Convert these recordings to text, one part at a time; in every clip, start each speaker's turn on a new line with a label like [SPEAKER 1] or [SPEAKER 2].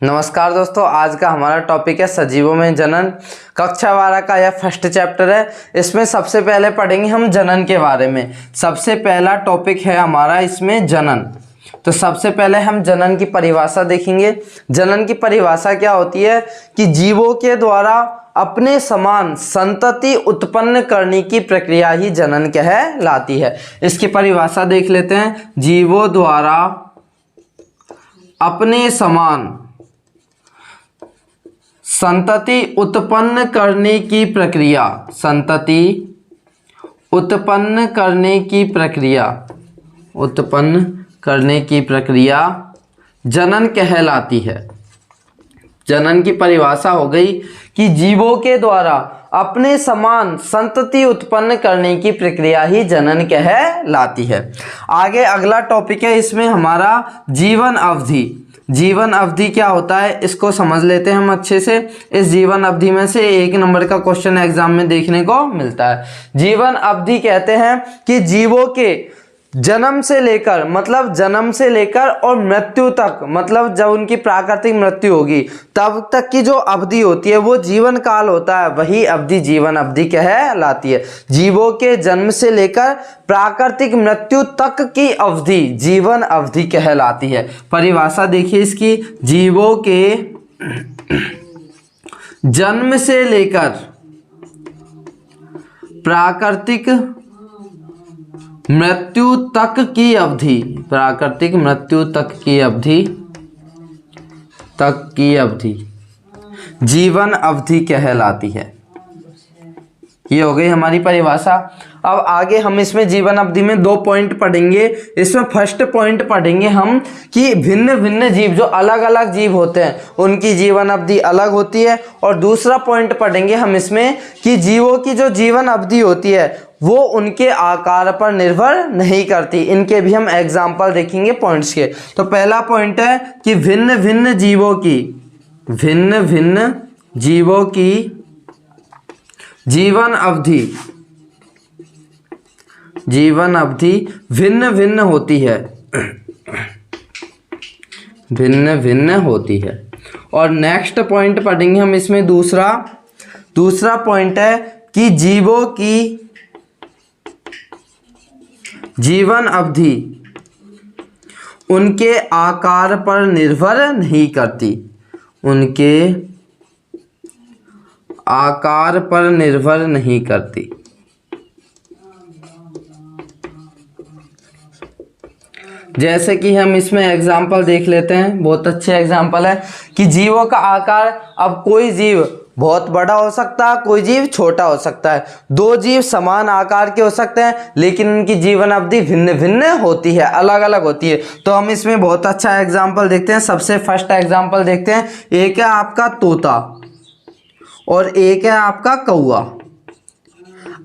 [SPEAKER 1] नमस्कार दोस्तों, आज का हमारा टॉपिक है सजीवों में जनन। कक्षा 12 का यह फर्स्ट चैप्टर है। इसमें सबसे पहले पढ़ेंगे हम जनन के बारे में। सबसे पहला टॉपिक है हमारा इसमें जनन। तो सबसे पहले हम जनन की परिभाषा देखेंगे। जनन की परिभाषा क्या होती है कि जीवों के द्वारा अपने समान संतति उत्पन्न करने की प्रक्रिया ही जनन कहलाती है। इसकी परिभाषा देख लेते हैं। जीवों द्वारा अपने समान संतति उत्पन्न करने की प्रक्रिया, संतति उत्पन्न करने की प्रक्रिया, उत्पन्न करने की प्रक्रिया जनन कहलाती है। जनन की परिभाषा हो गई कि जीवों के द्वारा अपने समान संतति उत्पन्न करने की प्रक्रिया ही जनन कहलाती है। आगे अगला टॉपिक है इसमें हमारा जीवन अवधि। जीवन अवधि क्या होता है इसको समझ लेते हैं हम अच्छे से। इस जीवन अवधि में से 1 नंबर का क्वेश्चन एग्जाम में देखने को मिलता है। जीवन अवधि कहते हैं कि जीवों के जन्म से लेकर, मतलब जन्म से लेकर और मृत्यु तक, मतलब जब उनकी प्राकृतिक मृत्यु होगी तब तक की जो अवधि होती है वो जीवन काल होता है, वही अवधि जीवन अवधि कहलाती है। जीवों के जन्म से लेकर प्राकृतिक मृत्यु तक की अवधि जीवन अवधि कहलाती है। परिभाषा देखिए इसकी। जीवों के जन्म से लेकर प्राकृतिक मृत्यु तक की अवधि, प्राकृतिक मृत्यु तक की अवधि जीवन अवधि कहलाती है। ये हो गई हमारी परिभाषा। अब आगे हम इसमें जीवन अवधि में 2 पॉइंट पढ़ेंगे। इसमें फर्स्ट पॉइंट पढ़ेंगे हम कि भिन्न भिन्न जीव, जो अलग अलग जीव होते हैं उनकी जीवन अवधि अलग होती है। और दूसरा पॉइंट पढ़ेंगे हम इसमें कि जीवों की जो जीवन अवधि होती है वो उनके आकार पर निर्भर नहीं करती। इनके भी हम एग्जाम्पल देखेंगे पॉइंट्स के। तो पहला पॉइंट है कि भिन्न भिन्न जीवों की जीवन अवधि भिन्न भिन्न होती है। और नेक्स्ट पॉइंट पढ़ेंगे हम इसमें दूसरा पॉइंट है कि जीवों की जीवन अवधि उनके आकार पर निर्भर नहीं करती, उनके आकार पर निर्भर नहीं करती। जैसे कि हम इसमें एग्जाम्पल देख लेते हैं, बहुत अच्छे एग्जाम्पल है कि जीवों का आकार, अब कोई जीव बहुत बड़ा हो सकता है, कोई जीव छोटा हो सकता है। 2 जीव समान आकार के हो सकते हैं लेकिन उनकी जीवन अवधि भिन्न भिन्न होती है, अलग अलग होती है। तो हम इसमें बहुत अच्छा एग्जाम्पल देखते हैं। सबसे फर्स्ट एग्जाम्पल देखते हैं। एक है आपका तोता और एक है आपका कौवा।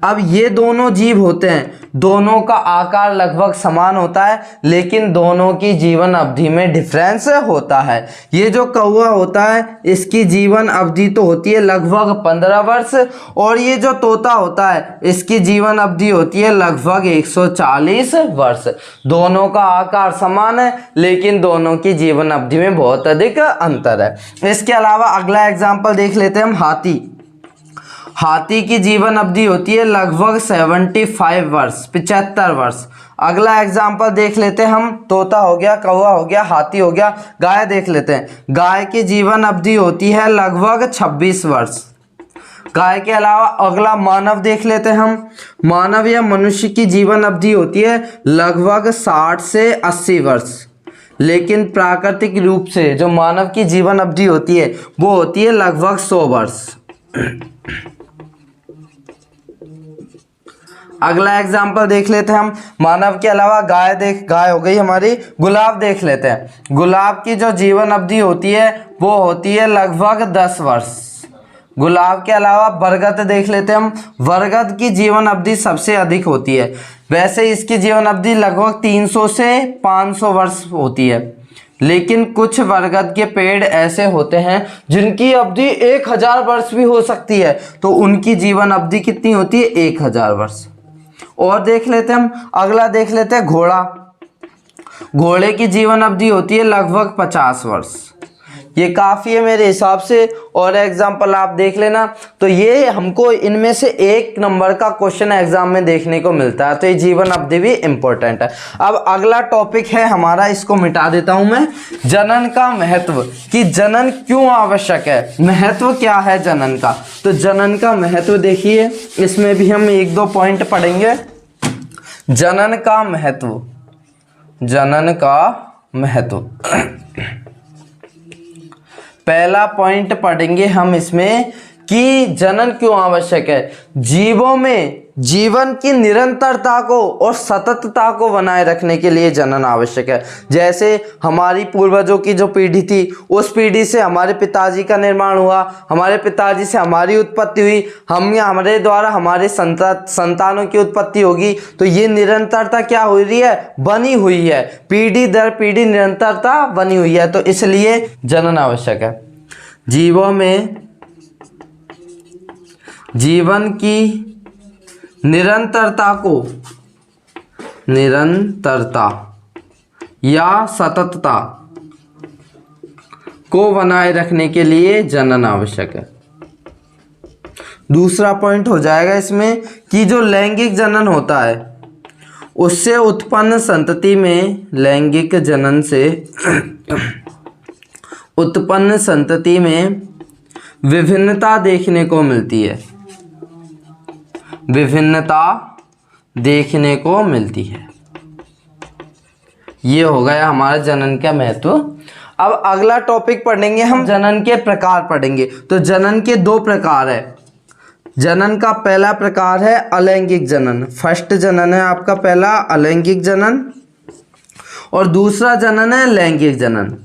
[SPEAKER 1] अब ये दोनों जीव होते हैं, दोनों का आकार लगभग समान होता है लेकिन दोनों की जीवन अवधि में डिफरेंस होता है। ये जो कौवा होता है इसकी जीवन अवधि तो होती है लगभग 15 वर्ष, और ये जो तोता होता है इसकी जीवन अवधि होती है लगभग 140 वर्ष। दोनों का आकार समान है लेकिन दोनों की जीवन अवधि में बहुत अधिक अंतर है। इसके अलावा अगला एग्जाम्पल देख लेते हैं हम। हाथी की जीवन अवधि होती है लगभग 75 वर्ष, 75 वर्ष। अगला एग्जाम्पल देख लेते हैं हम। तोता हो गया, कौवा हो गया, हाथी हो गया। गाय देख लेते हैं। गाय की जीवन अवधि होती है लगभग 26 वर्ष। गाय के अलावा अगला मानव देख लेते हैं हम। मानव या मनुष्य की जीवन अवधि होती है लगभग 60 से 80 वर्ष, लेकिन प्राकृतिक रूप से जो मानव की जीवन अवधि होती है वो होती है लगभग 100 वर्ष। अगला एग्जाम्पल देख लेते हैं हम। मानव के अलावा गाय हो गई हमारी। गुलाब देख लेते हैं। गुलाब की जो जीवन अवधि होती है वो होती है लगभग 10 वर्ष। गुलाब के अलावा बरगद देख लेते हैं हम। बरगद की जीवन अवधि सबसे अधिक होती है। वैसे इसकी जीवन अवधि लगभग 300 से 500 वर्ष होती है, लेकिन कुछ बरगद के पेड़ ऐसे होते हैं जिनकी अवधि 1000 वर्ष भी हो सकती है, तो उनकी जीवन अवधि कितनी होती है? 1000 वर्ष। और देख लेते हैं हम। अगला देख लेते हैं घोड़ा। घोड़े की जीवन अवधि होती है लगभग 50 वर्ष। ये काफ़ी है मेरे हिसाब से। और एग्जाम्पल आप देख लेना। तो ये हमको इनमें से 1 नंबर का क्वेश्चन एग्जाम में देखने को मिलता है। तो ये जीवन अवधि भी इंपॉर्टेंट है। अब अगला टॉपिक है हमारा, इसको मिटा देता हूं मैं, जनन का महत्व, कि जनन क्यों आवश्यक है, महत्व क्या है जनन का। तो जनन का महत्व देखिए, इसमें भी हम 1-2 पॉइंट पढ़ेंगे। जनन का महत्व, जनन का महत्व, पहला पॉइंट पढ़ेंगे हम इसमें कि जनन क्यों आवश्यक है। जीवों में जीवन की निरंतरता को और सततता को बनाए रखने के लिए जनन आवश्यक है। जैसे हमारी पूर्वजों की जो पीढ़ी थी, उस पीढ़ी से हमारे पिताजी का निर्माण हुआ, हमारे पिताजी से हमारी उत्पत्ति हुई, हम या हमारे द्वारा हमारे संतानों की उत्पत्ति होगी। तो ये निरंतरता क्या हो रही है, बनी हुई है, पीढ़ी दर पीढ़ी निरंतरता बनी हुई है। तो इसलिए जनन आवश्यक है। जीवों में जीवन की निरंतरता को, निरंतरता या सततता को बनाए रखने के लिए जनन आवश्यक है। दूसरा पॉइंट हो जाएगा इसमें कि जो लैंगिक जनन होता है, उससे उत्पन्न संतति में, लैंगिक जनन से उत्पन्न संतति में विभिन्नता देखने को मिलती है, विभिन्नता देखने को मिलती है। ये हो गया हमारा जनन का महत्व। अब अगला टॉपिक पढ़ेंगे हम, जनन के प्रकार पढ़ेंगे। तो जनन के 2 प्रकार है। जनन का पहला प्रकार है अलैंगिक जनन। फर्स्ट जनन है आपका पहला अलैंगिक जनन, और दूसरा जनन है लैंगिक जनन।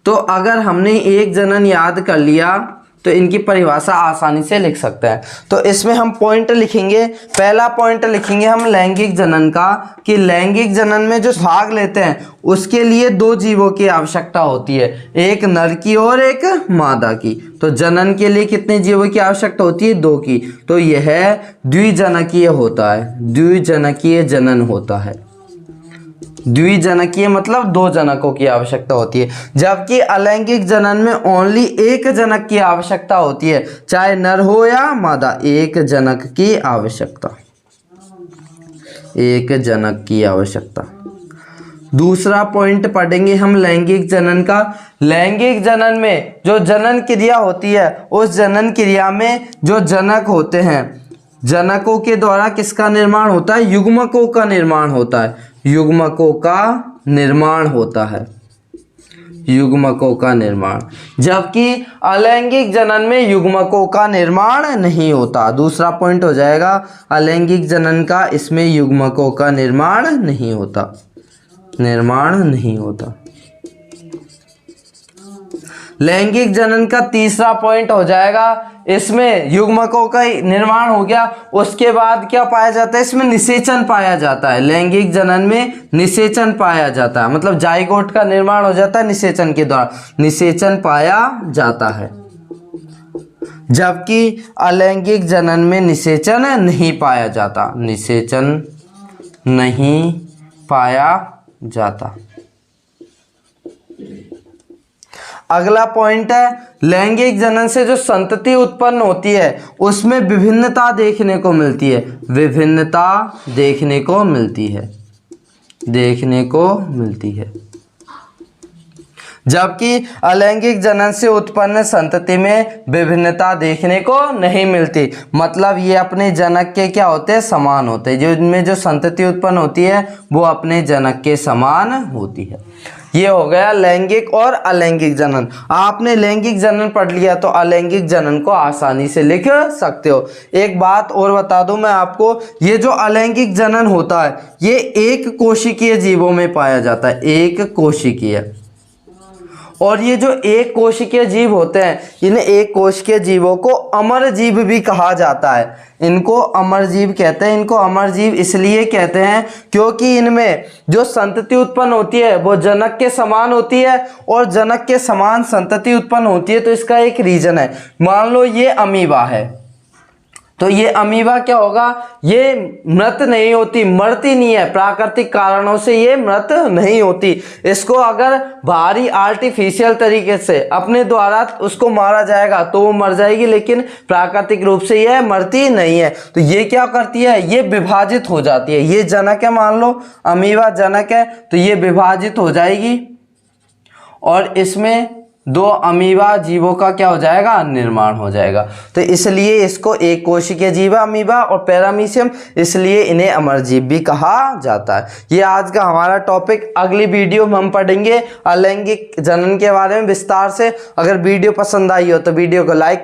[SPEAKER 1] तो अगर हमने एक जनन याद कर लिया तो इनकी परिभाषा आसानी से लिख सकते हैं। तो इसमें हम पॉइंट लिखेंगे। पहला पॉइंट लिखेंगे हम लैंगिक जनन का, कि लैंगिक जनन में जो भाग लेते हैं उसके लिए 2 जीवों की आवश्यकता होती है, एक नर की और एक मादा की। तो जनन के लिए कितने जीवों की आवश्यकता होती है, 2 की। तो यह द्विजनकीय होता है, द्विजनकीय जनन होता है। द्विजनकीय मतलब 2 जनकों की आवश्यकता होती है, जबकि अलैंगिक जनन में ओनली 1 जनक की आवश्यकता होती है, चाहे नर हो या मादा, 1 जनक की आवश्यकता, 1 जनक की आवश्यकता। दूसरा पॉइंट पढ़ेंगे हम लैंगिक जनन का। लैंगिक जनन में जो जनन क्रिया होती है, उस जनन क्रिया में जो जनक होते हैं, जनकों के द्वारा किसका निर्माण होता है, युग्मकों का निर्माण होता है, युग्मकों का निर्माण होता है, युग्मकों का निर्माण। जबकि अलैंगिक जनन में युग्मकों का निर्माण नहीं होता। दूसरा पॉइंट हो जाएगा अलैंगिक जनन का, इसमें युग्मकों का निर्माण नहीं होता, निर्माण नहीं होता। लैंगिक जनन का तीसरा पॉइंट हो जाएगा, इसमें युग्मकों का निर्माण हो गया, उसके बाद क्या पाया जाता है, इसमें निषेचन पाया जाता है। लैंगिक जनन में निषेचन पाया जाता है, मतलब जाइगोट का निर्माण हो जाता है निषेचन के द्वारा, निषेचन पाया जाता है। जबकि अलैंगिक जनन में निषेचन नहीं पाया जाता, निषेचन नहीं पाया जाता। अगला पॉइंट है लैंगिक जनन से जो संतति उत्पन्न होती है उसमें विभिन्नता देखने को मिलती है, विभिन्नता देखने को मिलती है, देखने को मिलती है। जबकि अलैंगिक जनन से उत्पन्न संतति में विभिन्नता देखने को नहीं मिलती, मतलब ये अपने जनक के क्या होते हैं, समान होते हैं। जो इनमें जो संतति उत्पन्न होती है वो अपने जनक के समान होती है। ये हो गया लैंगिक और अलैंगिक जनन। आपने लैंगिक जनन पढ़ लिया तो अलैंगिक जनन को आसानी से लिख सकते हो। एक बात और बता दूं मैं आपको, ये जो अलैंगिक जनन होता है ये एक कोशिकीय जीवों में पाया जाता है, एक कोशिकीय। और ये जो एक कोशिकीय जीव होते हैं, इन्हें एक कोशिकीय जीवों को अमर जीव भी कहा जाता है। इनको अमर जीव कहते हैं। इनको अमर जीव इसलिए कहते हैं क्योंकि इनमें जो संतति उत्पन्न होती है वो जनक के समान होती है और जनक के समान संतति उत्पन्न होती है। तो इसका एक रीजन है, मान लो ये अमीबा है, तो ये अमीबा क्या होगा, ये मृत नहीं होती, मरती नहीं है, प्राकृतिक कारणों से ये मृत नहीं होती। इसको अगर बाहरी आर्टिफिशियल तरीके से अपने द्वारा उसको मारा जाएगा तो वो मर जाएगी, लेकिन प्राकृतिक रूप से यह मरती नहीं है। तो ये क्या करती है, ये विभाजित हो जाती है। ये जनक है, मान लो अमीबा जनक है, तो ये विभाजित हो जाएगी और इसमें 2 अमीबा जीवों का क्या हो जाएगा, निर्माण हो जाएगा। तो इसलिए इसको एक कोशिकीय जीव है अमीबा और पैरामीशियम, इसलिए इन्हें अमरजीव भी कहा जाता है। ये आज का हमारा टॉपिक। अगली वीडियो में हम पढ़ेंगे अलैंगिक जनन के बारे में विस्तार से। अगर वीडियो पसंद आई हो तो वीडियो को लाइक